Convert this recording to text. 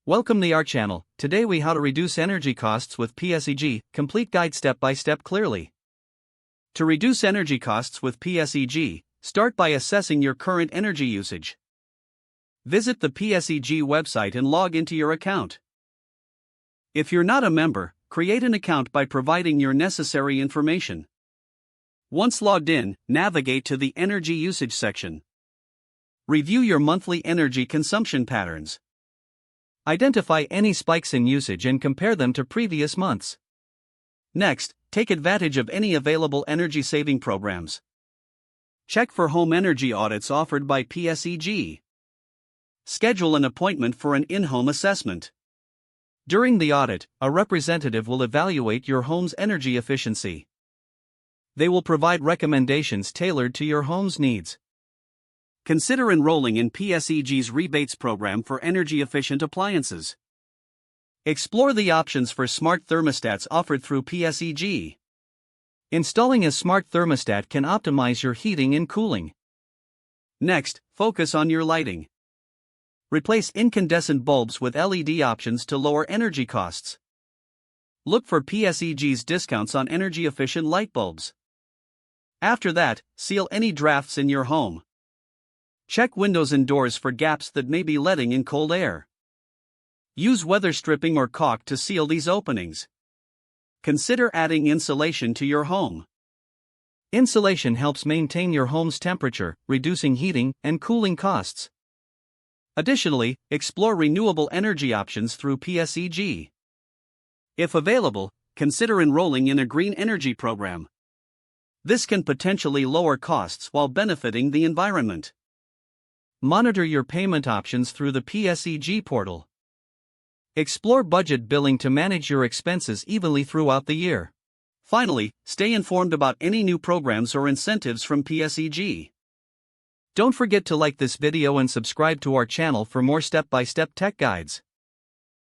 Welcome to our channel. Today we how to reduce energy costs with PSEG, complete guide step by step clearly. To reduce energy costs with PSEG, start by assessing your current energy usage. Visit the PSEG website and log into your account. If you're not a member, create an account by providing your necessary information. Once logged in, navigate to the energy usage section. Review your monthly energy consumption patterns. Identify any spikes in usage and compare them to previous months. Next, take advantage of any available energy-saving programs. Check for home energy audits offered by PSEG. Schedule an appointment for an in-home assessment. During the audit, a representative will evaluate your home's energy efficiency. They will provide recommendations tailored to your home's needs. Consider enrolling in PSEG's rebates program for energy-efficient appliances. Explore the options for smart thermostats offered through PSEG. Installing a smart thermostat can optimize your heating and cooling. Next, focus on your lighting. Replace incandescent bulbs with LED options to lower energy costs. Look for PSEG's discounts on energy-efficient light bulbs. After that, seal any drafts in your home. Check windows and doors for gaps that may be letting in cold air. Use weather stripping or caulk to seal these openings. Consider adding insulation to your home. Insulation helps maintain your home's temperature, reducing heating and cooling costs. Additionally, explore renewable energy options through PSEG. If available, consider enrolling in a green energy program. This can potentially lower costs while benefiting the environment. Monitor your payment options through the PSEG portal. Explore budget billing to manage your expenses evenly throughout the year. Finally, stay informed about any new programs or incentives from PSEG. Don't forget to like this video and subscribe to our channel for more step-by-step tech guides.